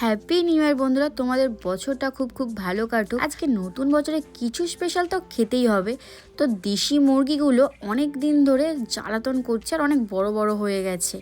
Happy new year বন্ধুরা, তোমাদের বছরটা খুব খুব ভালো কাটুক। আজকে নতুন বছরে কিছু স্পেশাল তো খেতেই হবে। তো দেশি মুরগিগুলো অনেক দিন ধরে জ্বালাতন করছে আর অনেক বড় বড় হয়ে গেছে।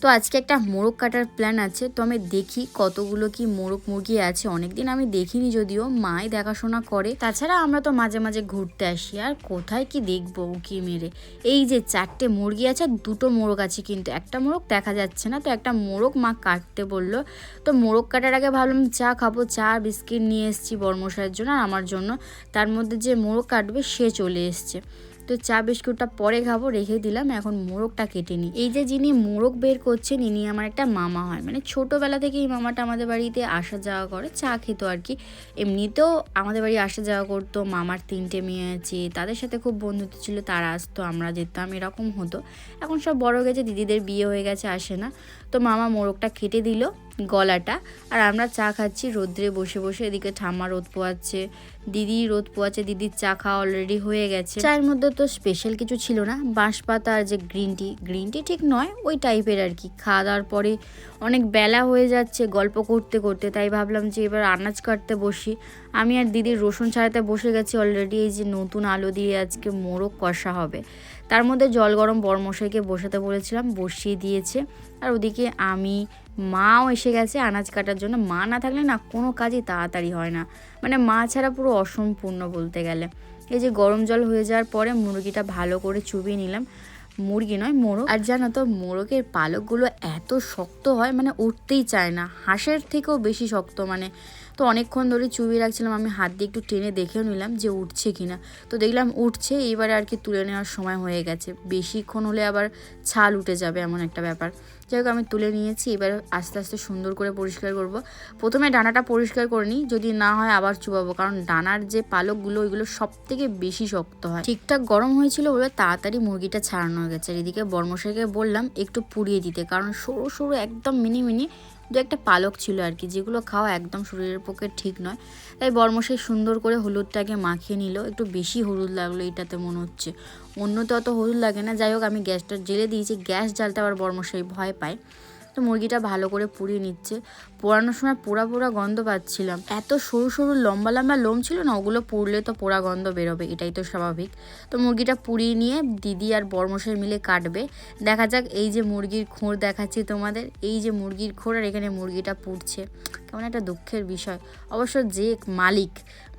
তো আজকে একটা মোরগ কাটার প্ল্যান আছে। তো আমি দেখি কতগুলো কি মোরগ মুরগি আছে। অনেকদিন আমি দেখিনি, যদিও মাই দেখাশোনা করে। তাছাড়া আমরা তো মাঝে মাঝে ঘুরতে আসি, আর কোথায় কি দেখবো উকি মেরে। এই যে 4টে মুরগি আছে, 2টো মোরগ আছে, কিন্তু একটা মোরগ দেখা যাচ্ছে না। তো একটা মোরগ মা কাটতে বললো। তো মোরগ কাটার আগে ভাবলাম চা খাবো, চা বিস্কিট নিয়ে এসেছি বর্মশাইয়ের জন্য আর আমার জন্য। তার মধ্যে যে মোরগ কাটবে সে চলে এসছে। তো চা বিস্কুটটা পরে খাবো, রেখে দিলাম। এখন মোরগটা কেটে নিই। এই যে যিনি মোরগ বের করছেন ইনি আমার একটা মামা হয়, মানে ছোটোবেলা থেকে এই মামাটা আমাদের বাড়িতে আসা যাওয়া করে, চা খেত আর কি। এমনিতেও আমাদের বাড়ি আসা যাওয়া করতো। মামার 3টে মেয়ে আছে, তাদের সাথে খুব বন্ধুত্ব ছিল, তারা আসতো আমরা যেতাম, এরকম হতো। এখন সব বড় গেছে, দিদিদের বিয়ে হয়ে গেছে, আসে না। তো মামা মোরগটা কেটে দিল গলাটা, আর আমরা চা খাচ্ছি রোদ্রে বসে বসে। এদিকে ঠাম্মা রোদ পোয়াচ্ছে, দিদি রোদ পোয়াচ্ছে। দিদির চা খাওয়া অলরেডি হয়ে গেছে। চায়ের মধ্যে তো স্পেশাল কিছু ছিল না, বাঁশপাতা আর যে গ্রিন টি ঠিক নয়, ওই টাইপের আর কি। খাওয়া দাওয়ার পরে অনেক বেলা হয়ে যাচ্ছে গল্প করতে করতে, তাই ভাবলাম যে এবার আনাজ কাটতে বসি। আমি আর দিদির রসুন ছাড়াতে বসে গেছি অলরেডি। এই যে নতুন আলু দিয়ে আজকে মোরগ কষা হবে। তার মধ্যে জল গরম বরমশাইকে বসাতে বলেছিলাম, বসিয়ে দিয়েছে। আর ওদিকে আমি, মাও এসে গেছে আনাজ কাটার জন্য। মা না থাকলে না কোনো কাজই তাড়াতাড়ি হয় না, মানে মা ছাড়া পুরো অসম্পূর্ণ বলতে গেলে। এই যে গরম জল হয়ে যাওয়ার পরে মুরগিটা ভালো করে চুবিয়ে নিলাম। মুরগি নয়, মোরগ। আর জানো তো মোরগের পালকগুলো এত শক্ত হয়, মানে উঠতেই চায় না, হাঁসের থেকেও বেশি শক্ত মানে। তো অনেকক্ষণ ধরে চুবিয়ে রাখছিলাম, আমি হাত দিয়ে একটু টেনে দেখেও নিলাম যে উঠছে কিনা। তো দেখলাম উঠছে। এবারে আর কি তুলে নেওয়ার সময় হয়ে গেছে, বেশিক্ষণ হলে আবার ছাল উঠে যাবে, এমন একটা ব্যাপার। যাই হোক, আমি তুলে নিয়েছি। এবার আস্তে আস্তে সুন্দর করে পরিষ্কার করব। প্রথমে ডানাটা পরিষ্কার করে নিই, যদি না হয় আবার চুবাবো, কারণ ডানার যে পালকগুলো ওইগুলো সব থেকে বেশি শক্ত হয়। ঠিকঠাক গরম হয়েছিল বলে তাড়াতাড়ি মুরগিটা ছাড়ানো হয়ে গেছে। আর এদিকে বর্মশাইকে বললাম একটু পুড়িয়ে দিতে, কারণ সরু সরু একদম মিনি মিনি দু একটা পালক ছিল আর কি, যেগুলো খাওয়া একদম শরীরের পক্ষে ঠিক নয়। তাই বর্মশাই সুন্দর করে হলুদটাকে মাখিয়ে নিল। একটু বেশি হলুদ লাগলো এটাতে মনে হচ্ছে, অন্যতে অত হলুদ লাগে না। যাই হোক, আমি গ্যাসটা জ্বেলে দিয়েছি। গ্যাস জ্বালতে আবার বর্মশাই ভয় পায়। তো মুরগিটা ভালো করে পুড়িয়ে নিচ্ছে। পোড়ানোর সময় পোড়া পোড়া গন্ধ পাচ্ছিলাম। এত সরু সরু লম্বা লম্বা লোম ছিল না, ওগুলো পুড়লে তো পোড়া গন্ধ বেরোবে, এটাই তো স্বাভাবিক। তো মুরগিটা পুড়িয়ে নিয়ে দিদি আর বর্মশাই মিলে কাটবে। দেখা যাক। এই যে মুরগির খোঁড় দেখাচ্ছি তোমাদের, এই যে মুরগির খোঁড়, আর এখানে মুরগিটা পুড়ছে। কেমন একটা দুঃখের বিষয়। অবশ্য যে মালিক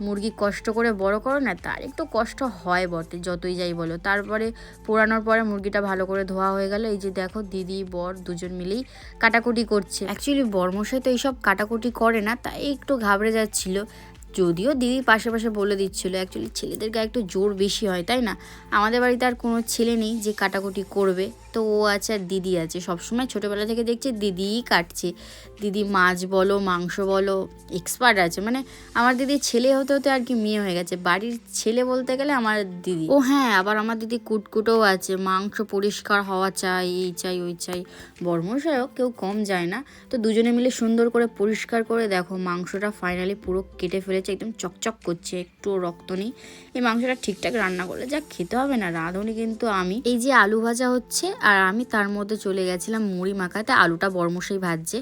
মুরগি কষ্ট করে বড় করো না, তার একটু কষ্ট হয় বটে, যতই যাই বলো। তারপরে পোড়ানোর পরে মুরগিটা ভালো করে ধোয়া হয়ে গেল। এই যে দেখো, দিদি বর দুজন মিলেই কাটাকুটি করছে। অ্যাকচুয়ালি বর্মশাই তো এইসব কাটাকুটি করে না, তাই একটু ঘাবড়ে যাচ্ছিল। যদিও দিদি পাশে পাশে বলে দিচ্ছিলো, অ্যাকচুয়ালি ছেলেদের গায়ে একটু জোর বেশি হয়, তাই না? আমাদের বাড়িতে আর কোনো ছেলে নেই যে কাটাকুটি করবে। তো ও আছে আর দিদি আছে, সবসময় ছোটোবেলা থেকে দেখছি দিদিই কাটছে। দিদি মাছ বলো মাংস বলো এক্সপার্ট আছে, মানে আমার দিদির ছেলে হতে হতে আর কি মেয়ে হয়ে গেছে। বাড়ির ছেলে বলতে গেলে আমার দিদি। ও হ্যাঁ, আবার আমার দিদি কুটকুটোও আছে, মাংস পরিষ্কার হওয়া চাই, এই চাই ওই চাই। বর্মশাইও কেউ কম যায় না। তো দুজনে মিলে সুন্দর করে পরিষ্কার করে দেখো মাংসটা ফাইনালি পুরো কেটে ফেলেছে, একদম চকচক করছে, একটু রক্ত নেই। এই মাংসটা ঠিকঠাক রান্না করলে যা খেতে হবে না, রাঁধুনি কিন্তু আমি। এই যে আলু ভাজা হচ্ছে, আর আমি তার মধ্যে চলে গেছিলাম মুড়ি মাখাতে। আলুটা বর্মশাই ভাজছে,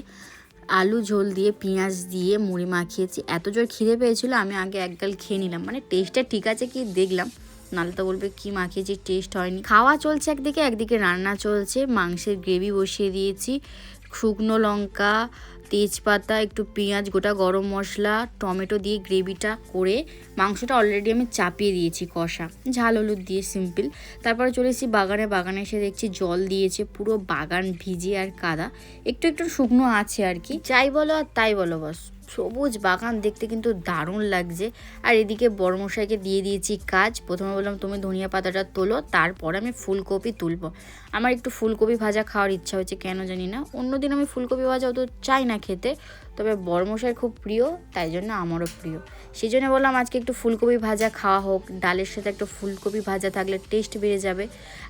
আলু ঝোল দিয়ে পেঁয়াজ দিয়ে মুড়ি মাখিয়েছি। এত জোর খিদে পেয়েছিল, আমি আগে এক গাল খেয়ে নিলাম, মানে টেস্টটা ঠিক আছে কি দেখলাম, নাহলে তো বলবে কি মাখিয়েছি, টেস্ট হয়নি। খাওয়া চলছে একদিকে, একদিকে রান্না চলছে। মাংসের গ্রেভি বসিয়ে দিয়েছি, শুকনো লঙ্কা, তেজপাতা, একটু পেঁয়াজ, গোটা গরম মশলা, টমেটো দিয়ে গ্রেভিটা করে মাংসটা অলরেডি আমি চাপিয়ে দিয়েছি কষা, ঝাল হলুদ দিয়ে সিম্পল। তারপরে চলে এসেছি বাগানে। বাগানে এসে দেখছি জল দিয়েছে, পুরো বাগান ভিজে আর কাদা, একটু একটু শুকনো আছে আর কি। যাই বলো আর তাই বলো, বস সবুজ বাগান দেখতে কিন্তু দারুণ লাগছে। আর এদিকে বড়মশাইকে দিয়ে দিয়েছি কাজ। প্রথমে বললাম তুমি ধনিয়া পাতাটা তোলো, তারপর আমি ফুলকপি তুলবো। আমার একটু ফুলকপি ভাজা খাওয়ার ইচ্ছা হচ্ছে, কেন জানি না। অন্যদিন আমি ফুলকপি ভাজা অত চাই না খেতে, তবে বড়মশাই খুব প্রিয়, তাই জন্য আমারও প্রিয়। সেই জন্য বললাম আজকে একটু ফুলকপি ভাজা খাওয়া হোক, ডালের সাথে একটু ফুলকপি ভাজা থাকলে টেস্ট বেড়ে যাবে।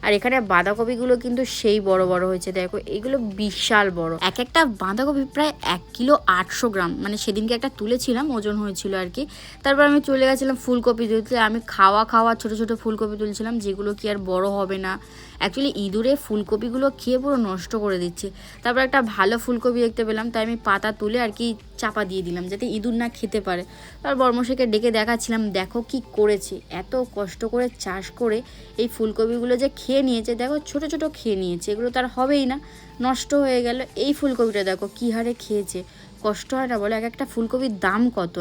আর এখানে বাঁধাকপিগুলো কিন্তু সেই বড় বড় হয়েছে, দেখো এগুলো বিশাল বড়। এক একটা বাঁধাকপি প্রায় 1 কিলো 800 গ্রাম, মানে সেদিনকে একটা তুলেছিলাম, ওজন হয়েছিল আর কি। তারপর আমি চলে গেছিলাম ফুলকপি তুলতে। আমি খাওয়া ছোট ছোট ফুলকপি তুলছিলাম, যেগুলো কি আর বড় হবে না। অ্যাকচুয়ালি ইঁদুরে ফুলকপিগুলো খেয়ে পুরো নষ্ট করে দিচ্ছে। তারপর একটা ভালো ফুলকপি দেখতে পেলাম, তাই আমি পাতা তুলে আর কি চাপা দিয়ে দিলাম যাতে ইঁদুর না খেতে পারে। আর বর্মশাইকে ডেকে দেখাচ্ছিলাম দেখো কি করেছে, এত কষ্ট করে চাষ করে এই ফুলকপিগুলো যে খেয়ে নিয়েছে, দেখো ছোট ছোট খেয়ে নিয়েছে, এগুলো তার হবেই না, নষ্ট হয়ে গেল। এই ফুলকপিটা দেখো কী হারে খেয়েছে, কষ্ট হয় না বলো? এক একটা ফুলকপির দাম কত,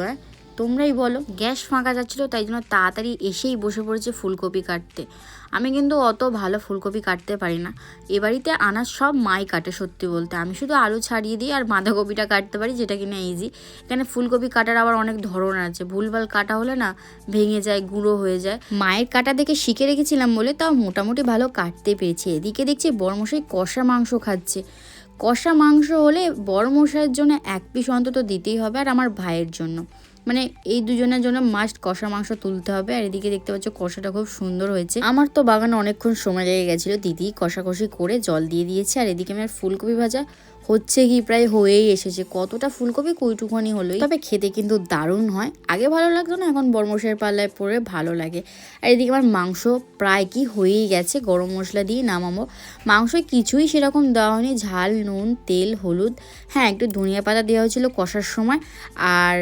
তোমরাই বলো। গ্যাস ফাঁকা যাচ্ছিলো, তাই জন্য তাড়াতাড়ি এসেই বসে পড়েছে ফুলকপি কাটতে। আমি কিন্তু অত ভালো ফুলকপি কাটতে পারি না, এ বাড়িতে আনাজ সব মাই কাটে সত্যি বলতে, আমি শুধু আলু ছাড়িয়ে দিই আর বাঁধাকপিটা কাটতে পারি, যেটা কিনা ইজি। এখানে ফুলকপি কাটার আবার অনেক ধরন আছে, ভুলভাল কাটা হলে না ভেঙে যায়, গুঁড়ো হয়ে যায়। মায়ের কাটা দেখে শিখে রেখেছিলাম বলে তাও মোটামুটি ভালো কাটতে পেরেছি। এদিকে দেখছি বড়মশাই কষা মাংস খাচ্ছে। কষা মাংস হলে বড়মশাইয়ের জন্য এক পিস অন্তত দিতেই হবে, আর আমার ভাইয়ের জন্য, মানে এই দুজনের জন্য মাস্ট কষা মাংস তুলতে হবে। আর এদিকে দেখতে পাচ্ছ কষাটা খুব সুন্দর হয়েছে। আমার তো বাগানে অনেকক্ষণ সময় লেগে গেছিলো, দিদি কষাকষি করে জল দিয়ে দিয়েছে। আর এদিকে আমার ফুলকপি ভাজা হচ্ছে কি প্রায় হয়েই এসেছে। কতটা ফুলকপি কইটুখানি হলোই, তবে খেতে কিন্তু দারুণ হয়। আগে ভালো লাগতো না, এখন বড়মশাইয়ের পাল্লায় পড়ে ভালো লাগে। আর এদিকে আমার মাংস প্রায় কি হয়েই গেছে, গরম মশলা দিয়ে নামাবো। মাংস কিছুই সেরকম দেওয়া হয়নি, ঝাল, নুন, তেল, হলুদ, হ্যাঁ একটু ধনিয়া পাতা দেওয়া হয়েছিল কষার সময়, আর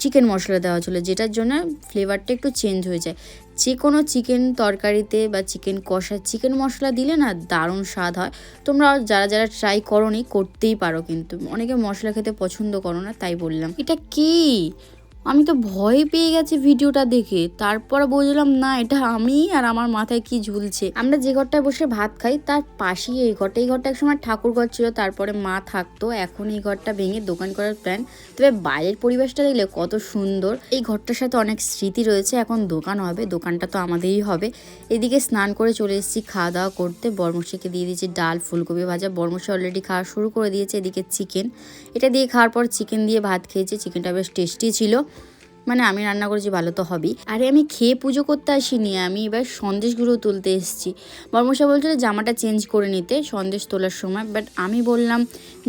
চিকেন মশলা দেওয়া ছিল, যেটার জন্য ফ্লেভারটা একটু চেঞ্জ হয়ে যায়। যে কোনো চিকেন তরকারিতে বা চিকেন কষা চিকেন মশলা দিলে না দারুণ স্বাদ হয়। তোমরা যারা যারা ট্রাই করোনি করতেই পারো, কিন্তু অনেকে মশলা খেতে পছন্দ করো না, তাই বললাম। এটা কি, আমি তো ভয় পেয়ে গেছি ভিডিওটা দেখে, তারপর বুঝলাম না এটা আমি, আর আমার মাথায় কি ঝুলছে। আমরা যে ঘরটায় বসে ভাত খাই তার পাশেই এই ঘরটা। এই ঘরটা একসময় ঠাকুর ঘর ছিল, তারপরে মা থাকতো, এখন এই ঘরটা ভেঙে দোকান করার প্ল্যান। তবে বাইরের পরিবেশটা দেখলে কত সুন্দর, এই ঘরটার সাথে অনেক স্মৃতি রয়েছে। এখন দোকান হবে, দোকানটা তো আমাদেরই হবে। এদিকে স্নান করে চলে এসেছি খাওয়া দাওয়া করতে। বর্মশাইকে দিয়ে দিয়েছি ডাল, ফুলকপি ভাজা, বর্মশাই অলরেডি খাওয়া শুরু করে দিয়েছে। এদিকে চিকেন, এটা দিয়ে খাওয়ার পর চিকেন দিয়ে ভাত খেয়েছে, চিকেনটা বেশ টেস্টি ছিল, মানে আমি রান্না করেছি ভালো তো হবেই। আরে আমি খেয়ে পুজো করতে আসিনি, আমি এবার সন্দেশগুলো তুলতে এসেছি। বর্মশাই বলছিল জামাটা চেঞ্জ করে নিতে সন্দেশ তোলার সময়, বাট আমি বললাম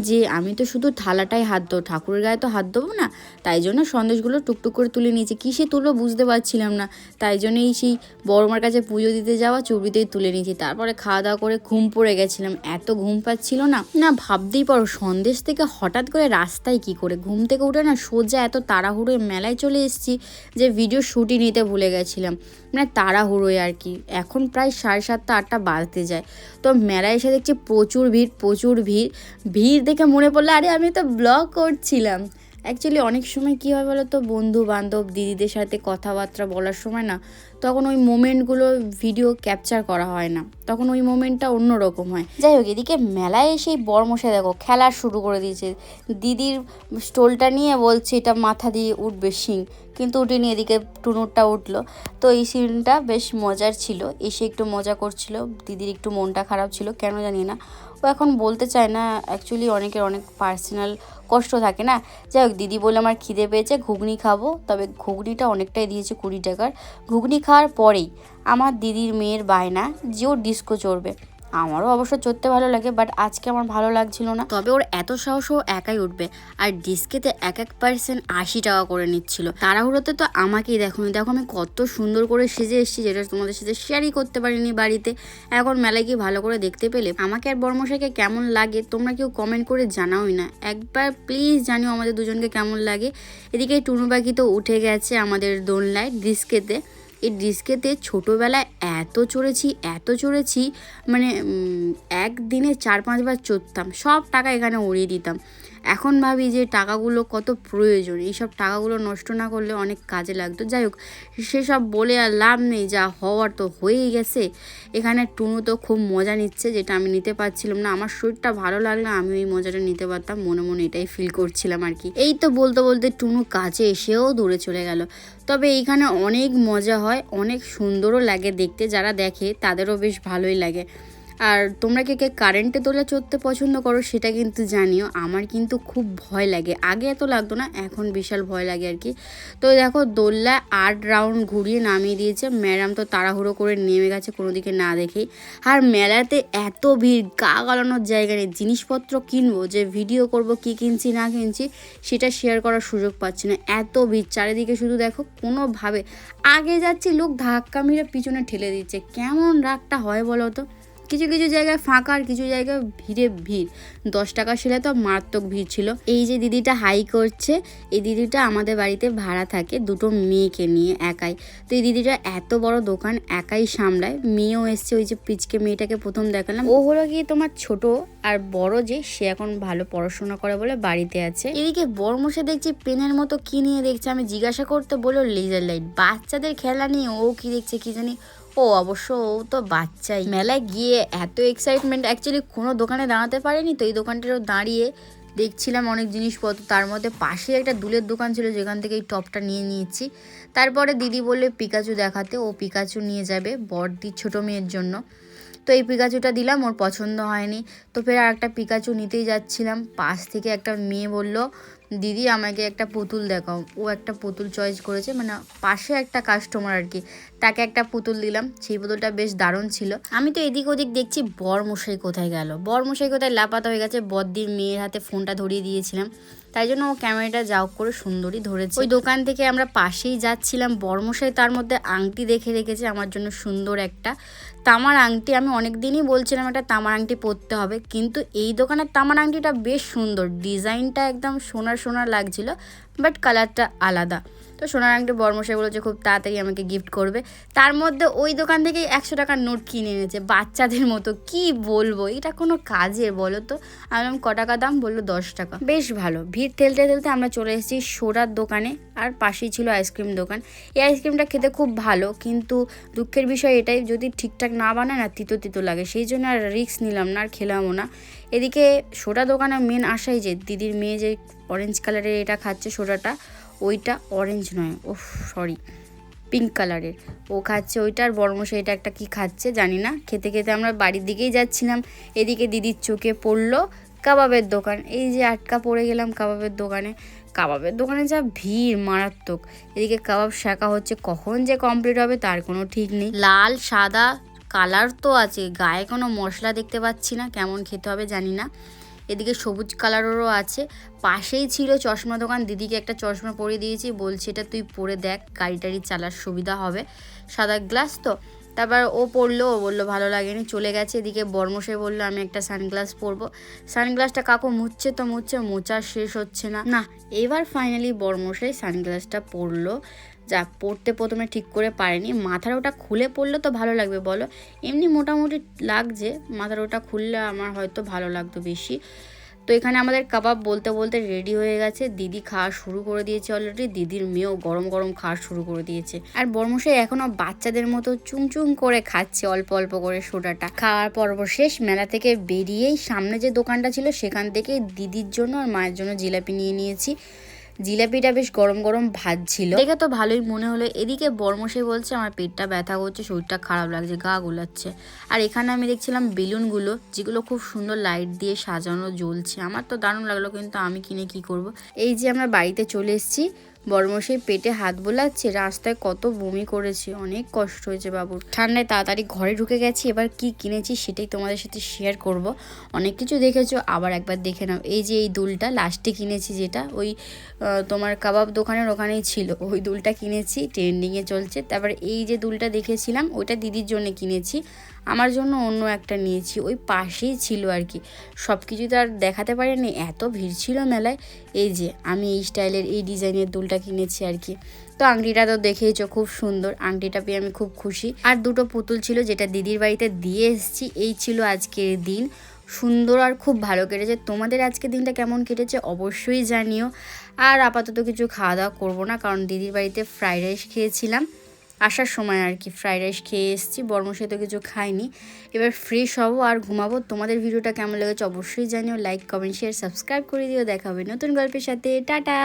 যে আমি তো শুধু থালাটাই হাত দেবো, ঠাকুরের গায়ে তো হাত দেবো না, তাই জন্য সন্দেশগুলো টুকটুক করে তুলে নিয়েছি। কিসে তুলবো বুঝতে পারছিলাম না, তাই জন্যই সেই বড়মার কাছে পুজো দিতে যাওয়া চুবড়িতেই তুলে নিয়েছি। তারপরে খাওয়া দাওয়া করে ঘুম পড়ে গেছিলাম, এত ঘুম পাচ্ছিল না, ভাবতেই পারো সন্দেশ থেকে হঠাৎ করে রাস্তায় কি করে ঘুম থেকে উঠে না সোজা এত তাড়াহুড়োয় মেলায় চলে এসেছি যে ভিডিও শ্যুটই নিতে ভুলে গেছিলাম, মানে তাড়াহুড়োয় আর কি। এখন প্রায় 7:30 8টা বাজতে যায়, তো মেলায় এসে দেখছি প্রচুর ভিড়, প্রচুর ভিড়। ভিড় দেখে মনে পড়লো আরে আমি তো ব্লগ করছিলাম। অ্যাকচুয়ালি অনেক সময় কী হয় বলো তো, বন্ধু বান্ধব দিদিদের সাথে কথাবার্তা বলার সময় না, তখন ওই মোমেন্টগুলো ভিডিও ক্যাপচার করা হয় না, তখন ওই মোমেন্টটা অন্যরকম হয়। যাই হোক, এদিকে মেলায় এসেই বড়মশাই দেখো খেলা শুরু করে দিয়েছে। দিদির স্টোলটা নিয়ে বলছে এটা মাথা দিয়ে উঠবে শিং, কিন্তু উঠেনি। এদিকে টুনুরটা উঠলো, তো এই সিনটা বেশ মজার ছিল। এসে একটু মজা করছিল, দিদির একটু মনটা খারাপ ছিল কেন জানি না, ও এখন বলতে চায় না। অ্যাকচুয়ালি অনেকের অনেক পার্সোনাল কষ্ট থাকে না। যাই হোক, দিদি বলে আমার খিদে পেয়েছে, ঘুগনি খাবো। তবে ঘুগনিটা অনেকটাই দিয়েছে, 20 টাকার। ঘুগনি খাওয়ার পরেই আমার দিদির মেয়ের বায়না যে ও ডিস্কো চড়বে। আমারও অবশ্য চড়তে ভালো লাগে, বাট আজকে আমার ভালো লাগছিল না। তবে ওর এত সাহস, ও একাই উঠবে, আর ডিস্কেতে এক পার্সেন্ট 80 টাকা করে নিচ্ছিল। তাড়াহুড়োতে তো আমাকেই দেখো আমি কত সুন্দর করে সেজে এসেছি, যেটা তোমাদের সাথে শেয়ারই করতে পারিনি বাড়িতে। এখন মেলায় কি ভালো করে দেখতে পেলে। আমাকে আর বর্মশাইকে কেমন লাগে তোমরা কেউ কমেন্ট করে জানাওই না, একবার প্লিজ জানিও আমাদের দুজনকে কেমন লাগে। এদিকে টুনু পাখি তো উঠে গেছে আমাদের দোলনায় ডিস্কেতে। এই ডিস্কেতে ছোটোবেলায় এত চড়েছি, মানে একদিনে 4-5 বার চড়তাম, সব টাকা এখানে উড়িয়ে দিতাম। এখন ভাবি যে টাকাগুলো কত প্রয়োজন, এইসব টাকাগুলো নষ্ট না করলে অনেক কাজে লাগতো। যাই হোক, সেসব বলে আর লাভ নেই, যা হওয়ার তো হয়েই গেছে। এখানে টুনু তো খুব মজা নিচ্ছে, যেটা আমি নিতে পারছিলাম না। আমার শরীরটা ভালো লাগলে আমি ওই মজাটা নিতে পারতাম, মনে মনে এটাই ফিল করছিলাম আর কি। এই তো বলতে বলতে টুনু কাছে এসেও দূরে চলে গেল। তবে এইখানে অনেক মজা হয়, অনেক সুন্দরও লাগে দেখতে, যারা দেখে তাদেরও বেশ ভালোই লাগে। আর তোমরা কে কে কারেন্টে দোলা চড়তে পছন্দ করো সেটা কিন্তু জানিও। আমার কিন্তু খুব ভয় লাগে, আগে এত লাগতো না, এখন বিশাল ভয় লাগে আর কি। তো দেখো দোল্লা 8 রাউন্ড ঘুরিয়ে নামিয়ে দিয়েছে। ম্যাডাম তো তাড়াহুড়ো করে নেমে গেছে কোনো দিকে না দেখেই। আর মেলাতে এত ভিড়, গা গালানোর জায়গা নেই। জিনিসপত্র কিনবো, যে ভিডিও করব কি কিনছি না কিনছি সেটা শেয়ার করার সুযোগ পাচ্ছি না, এত ভিড় চারিদিকে। শুধু দেখো কোনোভাবে আগে যাচ্ছি, লোক ধাক্কা মেরে পিছনে ঠেলে দিচ্ছে, কেমন রাগটা হয় বলো তো। কিছু কিছু জায়গায় ফাঁকা আর কিছু জায়গায় ভিড়। 10 টাকা সেলাই তো মারাত্মক ভিড় ছিল। এই যে দিদিটা হাই করছে, এই দিদিটা আমাদের বাড়িতে ভাড়া থাকে দুটো মেয়েকে নিয়ে একাই। তো এই দিদিটা এত বড় দোকান একাই সামলায়। মেয়েও এসছে, ওই যে পিচকে মেয়েটাকে প্রথম দেখালাম, ও হলো গিয়ে তোমার ছোট, আর বড় যে সে এখন ভালো পড়াশোনা করে বলে বাড়িতে আছে। এদিকে বড়মশাই দেখছি পেনের মতো কি নিয়ে দেখছে, আমি জিজ্ঞাসা করতে বললো লেজার লাইট। বাচ্চাদের খেলা নিয়ে ও কি দেখছে কি জানি। ও অবশ্য ও তো বাচ্চাই। মেলায় গিয়ে এত এক্সাইটমেন্ট, অ্যাকচুয়ালি কোনো দোকানে দাঁড়াতে পারেনি, তো এই দোকানটারও দাঁড়িয়ে দেখছিলাম অনেক জিনিসপত্র। তার মধ্যে পাশে একটা দুলের দোকান ছিল, যেখান থেকে এই টপটা নিয়ে নিয়েছি। তারপরে দিদি বললে পিকাচু দেখাতে, ও পিকাচু নিয়ে যাবে বড়দির ছোট মেয়ের জন্য। তো এই পিকাচুটা দিলাম, ওর পছন্দ হয়নি, তো ফের আর একটা পিকাচু নিতেই যাচ্ছিলাম। পাশ থেকে একটা মেয়ে বলল, দিদি আমাকে একটা পুতুল দেখাও। ও একটা পুতুল চয়েস করেছে, মানে পাশে একটা কাস্টমার আর কি, তাকে একটা পুতুল দিলাম। সেই পুতুলটা বেশ দারুণ ছিল। আমি তো এদিক ওদিক দেখছি বরমশাই কোথায় গেল, বরমশাই কোথায় লাপাতা হয়ে গেছে। বড়দির মেয়ের হাতে ফোনটা ধরিয়ে দিয়েছিলাম, তাই জন্য ও ক্যামেরাটা যাও করে সুন্দরই ধরেছে। ওই দোকান থেকে আমরা পাশেই যাচ্ছিলাম, বরমশাই তার মধ্যে আংটি দেখে রেখেছে আমার জন্য সুন্দর একটা তামার আংটি। আমি অনেক দিনই বলছিলাম একটা তামার আংটি পরতে হবে, কিন্তু এই দোকানের তামার আংটিটা বেশ সুন্দর, ডিজাইনটা একদম সোনার লাগছিল, বাট কালারটা আলাদা। তো সোনার আংটি বরমশাই বলেছে খুব তাড়াতাড়ি আমাকে গিফট করবে। তার মধ্যে ওই দোকান থেকেই 100 টাকার নোট কিনে এনেছে বাচ্চাদের মতো। কি বলবো, এটা কোনো কাজের বলো তো? আমি বললাম ক টাকা দাম, বললো 10 টাকা। বেশ ভালো। ভিড় ঠেলতে আমরা চলে এসেছি সোডার দোকানে, আর পাশেই ছিল আইসক্রিম দোকান। এই আইসক্রিমটা খেতে খুব ভালো, কিন্তু দুঃখের বিষয় এটাই, যদি ঠিকঠাক না বানায় না তিতো লাগে, সেই জন্য আর রিস্ক নিলাম না, আর খেলামও না। এদিকে সোডা দোকানের মেন আশাই যে দিদির মেয়ে যে অরেঞ্জ কালারের এটা খাচ্ছে সোডাটা, ওইটা অরেঞ্জ নয়, ও সরি পিঙ্ক কালারের ও খাচ্ছে ওইটা। আর বড়মশাই এটা একটা কি খাচ্ছে জানি না। খেতে খেতে আমরা বাড়ির দিকেই যাচ্ছিলাম। এদিকে দিদির চোখে পড়লো কাবাবের দোকান। এই যে আটকা পড়ে গেলাম কাবাবের দোকানে যা ভিড় মারাত্মক। এদিকে কাবাব শাঁকা হচ্ছে, কখন যে কমপ্লিট হবে তার কোনো ঠিক নেই। লাল সাদা কালার তো আছে, গায়ে কোনো মশলা দেখতে পাচ্ছি না, কেমন খেতে হবে জানি না। এদিকে সবুজ কালারেরও আছে। পাশেই ছিল চশমা দোকান, দিদিকে একটা চশমা পরিয়ে দিয়েছি, বলছি এটা তুই পরে দেখ, গাড়ি টাড়ি চালার সুবিধা হবে, সাদা গ্লাস তো। তারপর ও পরলো, ও বললো ভালো লাগেনি, চলে গেছে। এদিকে বরমশাই বললো আমি একটা সানগ্লাস পরবো। সানগ্লাসটা কাকু মুছছে তো মুছছে, মোচা শেষ হচ্ছে না। এবার ফাইনালি বরমশাই সানগ্লাসটা পরলো। যা পরতে প্রথমে ঠিক করে পারেনি, মাথার ওটা খুলে পড়লে তো ভালো লাগবে বলো? এমনি মোটামুটি লাগছে, মাথার ওটা খুললে আমার হয়তো ভালো লাগতো বেশি। তো এখানে আমাদের কাবাব বলতে বলতে রেডি হয়ে গেছে। দিদি খাওয়া শুরু করে দিয়েছে অলরেডি, দিদির মেয়েও গরম গরম খাওয়া শুরু করে দিয়েছে। আর বর্মশাই এখনও বাচ্চাদের মতো চুং করে খাচ্ছে অল্প অল্প করে সোডাটা। খাওয়ার পর্ব শেষ। মেলা থেকে বেরিয়েই সামনে যে দোকানটা ছিল সেখান থেকে দিদির জন্য আর মায়ের জন্য জিলাপি নিয়ে নিয়েছি। জিলাপিটা বেশ গরম গরম ভাজছিল, দেখে তো ভালোই মনে হলো। এদিকে বর্মশাই বলছে আমার পেটটা ব্যথা করছে, শরীরটা খারাপ লাগছে, গা গোলাচ্ছে। আর এখানে আমি দেখছিলাম বেলুনগুলো, যেগুলো খুব সুন্দর লাইট দিয়ে সাজানো জ্বলছে। আমার তো দারুণ লাগলো, কিন্তু আমি কিনে কি করব। এই যে আমরা বাড়িতে চলে এসেছি, বর্মশাই পেটে হাত বোলাচ্ছে, রাস্তায় কত বমি করেছে, অনেক কষ্ট হয়েছে বাবুর। ঠান্ডায় তাড়াতাড়ি ঘরে ঢুকে গেছি। এবার কি কিনেছি সেটাই তোমাদের সাথে শেয়ার করব। অনেক কিছু দেখেছো, আবার একবার দেখে নাও। এই যে এই দুলটা লাস্টে কিনেছি, যেটা ওই তোমার কাবাব দোকানের ওখানেই ছিল, ওই দুলটা কিনেছি, ট্রেন্ডিংয়ে চলছে। তারপর এই যে দুলটা দেখেছিলাম ওইটা দিদির জন্য কিনেছি, আমার জন্য অন্য একটা নিয়েছি, ওই পাশেই ছিল আর কি। সব কিছু তো আর দেখাতে পারিনি, এত ভিড় ছিল মেলায়। এই যে আমি এই স্টাইলের এই ডিজাইনের দুলটা কিনেছি আর কি। তো আংটিটা তো দেখেইছো খুব সুন্দর, আংটিটা পেয়ে আমি খুব খুশি। আর দুটো পুতুল ছিল যেটা দিদির বাড়িতে দিয়ে এসেছি। এই ছিল আজকের দিন, সুন্দর আর খুব ভালো কেটেছে। তোমাদের আজকের দিনটা কেমন কেটেছে অবশ্যই জানিও। আর আপাতত কিছু খাওয়া দাওয়া করবো না, কারণ দিদির বাড়িতে ফ্রাইড রাইস খেয়েছিলাম আসার সময় আর কি। ফ্রাইড রাইস খেয়ে এসেছি, বর্মশাই তো কিছু খাইনি। এবার ফ্রেশ হবো আর ঘুমাবো। তোমাদের ভিডিওটা কেমন লেগেছে অবশ্যই জানিও। লাইক কমেন্ট শেয়ার সাবস্ক্রাইব করে দিও। দেখা হবে নতুন গল্পের সাথে। টাটা।